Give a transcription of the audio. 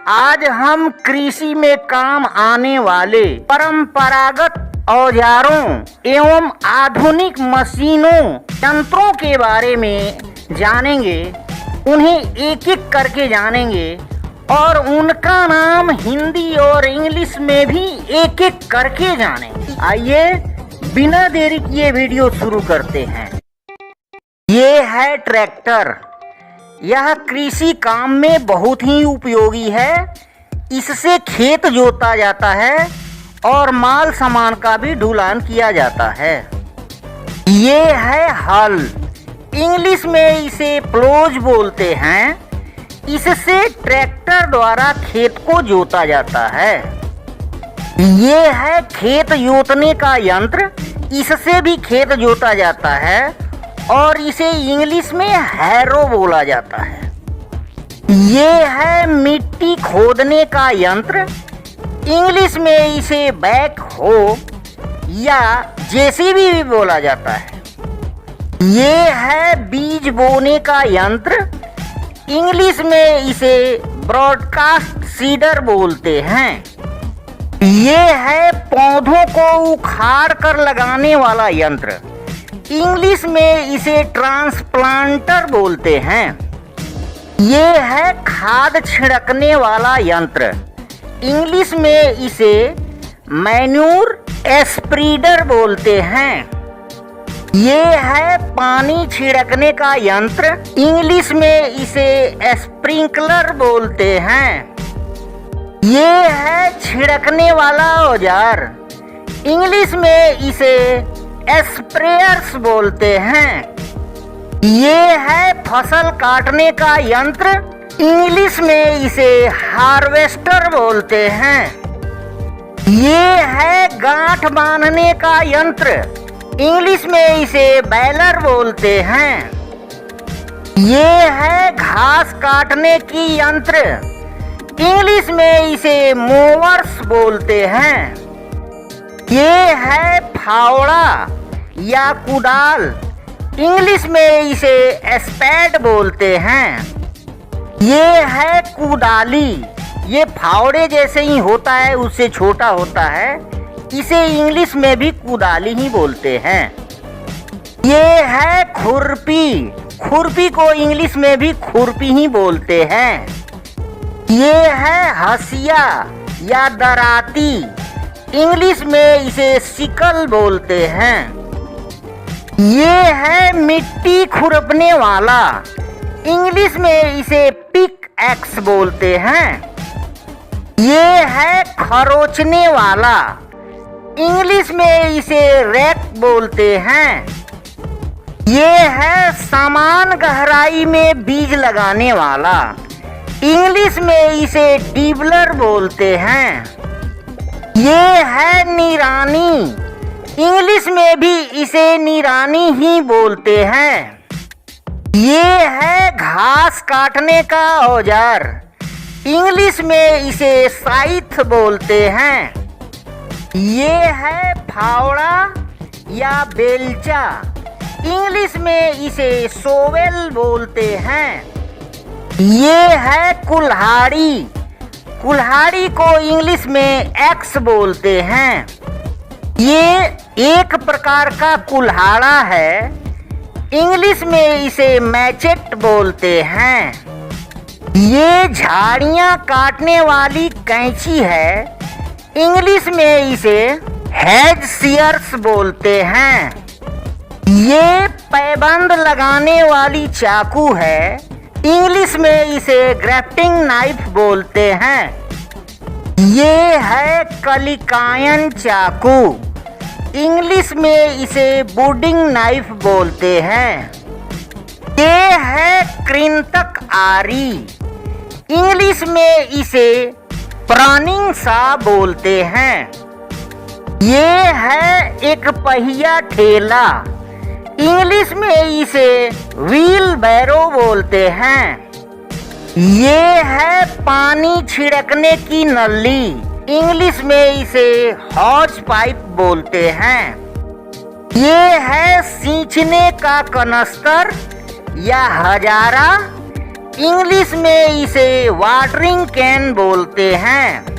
आज हम कृषि में काम आने वाले परंपरागत औजारों एवं आधुनिक मशीनों यंत्रों के बारे में जानेंगे। उन्हें एक एक करके जानेंगे और उनका नाम हिंदी और इंग्लिश में भी एक एक करके जानेंगे। आइए बिना देरी किए वीडियो शुरू करते हैं। ये है ट्रैक्टर। यह कृषि काम में बहुत ही उपयोगी है। इससे खेत जोता जाता है और माल सामान का भी ढुलान किया जाता है। ये है हल। इंग्लिश में इसे प्लोज बोलते हैं। इससे ट्रैक्टर द्वारा खेत को जोता जाता है। ये है खेत जोतने का यंत्र। इससे भी खेत जोता जाता है और इसे इंग्लिश में हैरो बोला जाता है। ये है मिट्टी खोदने का यंत्र। इंग्लिश में इसे बैक हो या जेसीबी भी बोला जाता है। ये है बीज बोने का यंत्र। इंग्लिश में इसे ब्रॉडकास्ट सीडर बोलते हैं। ये है पौधों को उखाड़ कर लगाने वाला यंत्र। इंग्लिश में इसे ट्रांसप्लांटर बोलते हैं। ये है खाद छिड़कने वाला यंत्र। इंग्लिश में इसे मैन्यूर स्प्रेडर बोलते हैं। ये है पानी छिड़कने का यंत्र। इंग्लिश में इसे स्प्रिंकलर बोलते हैं। ये है छिड़कने वाला औजार। इंग्लिश में इसे स्प्रेयर्स बोलते हैं। ये है फसल काटने का यंत्र। इंग्लिश में इसे हार्वेस्टर बोलते हैं। ये है गांठ बांधने का यंत्र। इंग्लिश में इसे बैलर बोलते हैं। ये है घास काटने की यंत्र। इंग्लिश में इसे मोवर्स बोलते हैं। ये है फावड़ा या कुदाल। इंग्लिश में इसे स्पैड बोलते हैं। ये है कुदाली। ये फावड़े जैसे ही होता है, उससे छोटा होता है। इसे इंग्लिश में भी कुदाली ही बोलते हैं। ये है खुरपी। खुरपी को इंग्लिश में भी खुरपी ही बोलते हैं। ये है हसिया या दराती। इंग्लिश में इसे सिकल बोलते हैं। ये है मिट्टी खुरपने वाला। इंग्लिश में इसे पिक एक्स बोलते हैं। ये है खरोचने वाला। इंग्लिश में इसे रैक बोलते हैं। ये है समान गहराई में बीज लगाने वाला। इंग्लिश में इसे डिबलर बोलते हैं। ये है निरानी। इंग्लिश में भी इसे निरानी ही बोलते हैं। ये है घास काटने का औजार। इंग्लिश में इसे साइथ बोलते हैं। ये है फावड़ा या बेलचा। इंग्लिश में इसे सोवेल बोलते हैं। ये है कुल्हाड़ी। कुल्हाड़ी को इंग्लिश में एक्स बोलते हैं। ये एक प्रकार का कुल्हाड़ा है। इंग्लिश में इसे मैचेट बोलते हैं। ये झाड़ियाँ काटने वाली कैंची है। इंग्लिश में इसे हेज सीयर्स बोलते हैं। ये पैबंद लगाने वाली चाकू है। इंग्लिश में इसे ग्राफ्टिंग नाइफ बोलते हैं। ये है कलिकायन चाकू। इंग्लिश में इसे वुडिंग नाइफ बोलते हैं। ये है कृंतक आरी। इंग्लिश में इसे प्रानिंग सा बोलते हैं। ये है एक पहिया ठेला। इंग्लिश में इसे व्हील बैरो बोलते हैं। ये है पानी छिड़कने की नली। इंग्लिश में इसे हॉज पाइप बोलते हैं। ये है सींचने का कनस्तर या हजारा। इंग्लिश में इसे वाटरिंग कैन बोलते हैं।